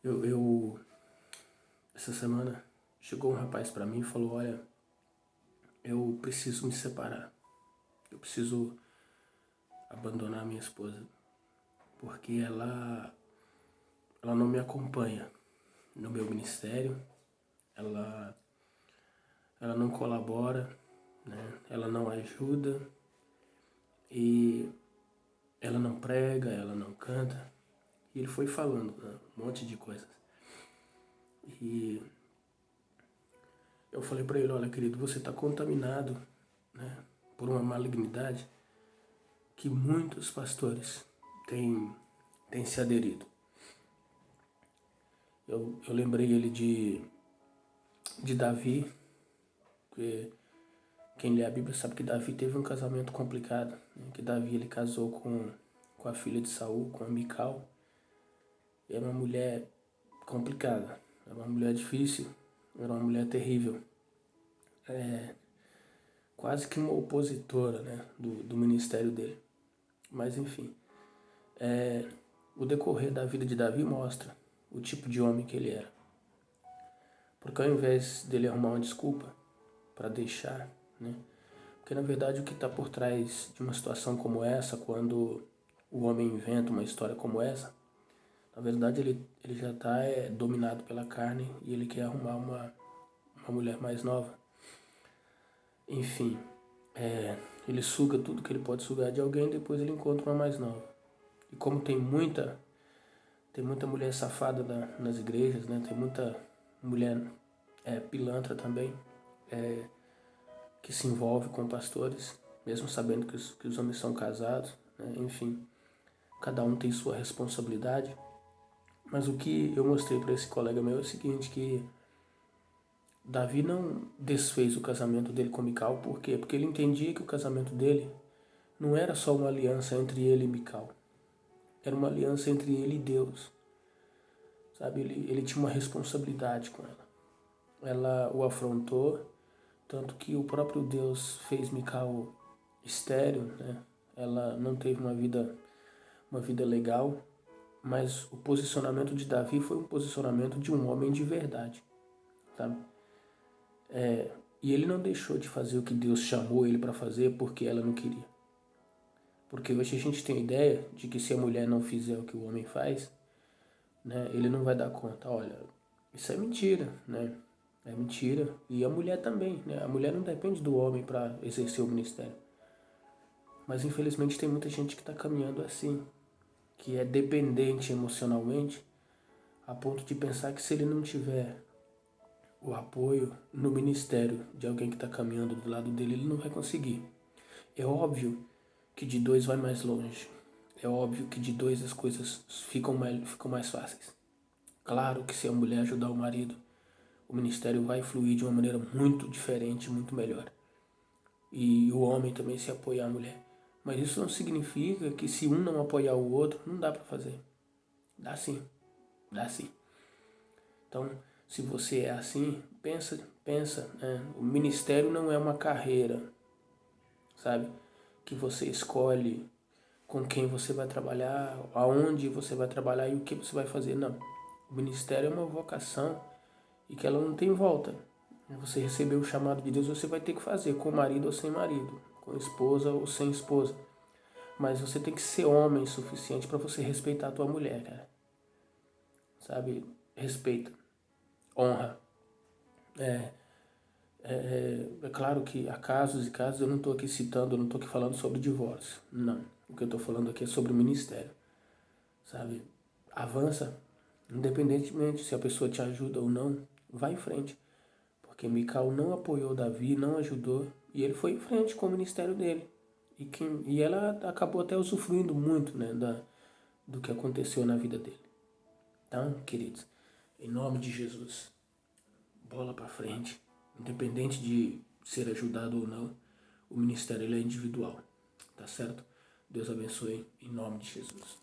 Eu essa semana chegou um rapaz pra mim e falou: olha, eu preciso me separar. Eu preciso abandonar minha esposa porque ela não me acompanha no meu ministério, ela não colabora, né? Ela não ajuda e ela não prega, ela não canta. E ele foi falando, né, um monte de coisas. E eu falei pra ele: olha, querido, você está contaminado, né, por uma malignidade que muitos pastores têm se aderido. Eu lembrei ele de Davi, porque quem lê a Bíblia sabe que Davi teve um casamento complicado, né? Que Davi ele casou com a filha de Saul, com a Mical. E era uma mulher complicada, era uma mulher difícil, era uma mulher terrível. Quase que uma opositora, né, do ministério dele. Mas enfim, o decorrer da vida de Davi mostra o tipo de homem que ele era. Porque ao invés dele arrumar uma desculpa para deixar, né? Porque na verdade o que está por trás de uma situação como essa, quando o homem inventa uma história como essa, na verdade ele já está dominado pela carne e ele quer arrumar uma mulher mais nova. Enfim, ele suga tudo que ele pode sugar de alguém e depois ele encontra uma mais nova. E como tem muita mulher safada nas igrejas, né? Tem muita mulher pilantra também, que se envolve com pastores, mesmo sabendo que os homens são casados, né? Enfim, cada um tem sua responsabilidade. Mas o que eu mostrei para esse colega meu é o seguinte, que Davi não desfez o casamento dele com Mical. Por quê? Porque ele entendia que o casamento dele não era só uma aliança entre ele e Mical. Era uma aliança entre ele e Deus. Sabe, ele tinha uma responsabilidade com ela. Ela o afrontou, tanto que o próprio Deus fez Mical estéril, né? Ela não teve uma vida legal, mas o posicionamento de Davi foi um posicionamento de um homem de verdade, sabe? E ele não deixou de fazer o que Deus chamou ele para fazer porque ela não queria. Porque hoje a gente tem a ideia de que se a mulher não fizer o que o homem faz, né, ele não vai dar conta. Olha, isso é mentira, né? É mentira. E a mulher também, né? A mulher não depende do homem para exercer o ministério. Mas infelizmente tem muita gente que está caminhando assim, que é dependente emocionalmente, a ponto de pensar que se ele não tiver o apoio no ministério de alguém que está caminhando do lado dele, ele não vai conseguir. É óbvio que de dois vai mais longe. É óbvio que de dois as coisas ficam mais fáceis. Claro que se a mulher ajudar o marido, o ministério vai fluir de uma maneira muito diferente, muito melhor. E o homem também se apoiar a mulher. Mas isso não significa que se um não apoiar o outro, não dá para fazer. Dá sim, dá sim. Então, se você é assim, pensa, né? O ministério não é uma carreira, sabe? Que você escolhe com quem você vai trabalhar, aonde você vai trabalhar e o que você vai fazer. Não. O ministério é uma vocação e que ela não tem volta. Você recebeu o chamado de Deus, você vai ter que fazer, com marido ou sem marido, com esposa ou sem esposa. Mas você tem que ser homem suficiente para você respeitar a tua mulher, cara. Sabe? Respeita. Honra. É claro que há casos e casos, eu não estou aqui citando, eu não estou aqui falando sobre divórcio. Não. O que eu estou falando aqui é sobre o ministério. Sabe? Avança. Independentemente se a pessoa te ajuda ou não, vai em frente. Porque Mical não apoiou Davi, não ajudou, e ele foi em frente com o ministério dele. E ela acabou até usufruindo muito, né, do que aconteceu na vida dele. Então, queridos, em nome de Jesus, bola para frente. Independente de ser ajudado ou não, o ministério ele é individual. Tá certo? Deus abençoe em nome de Jesus.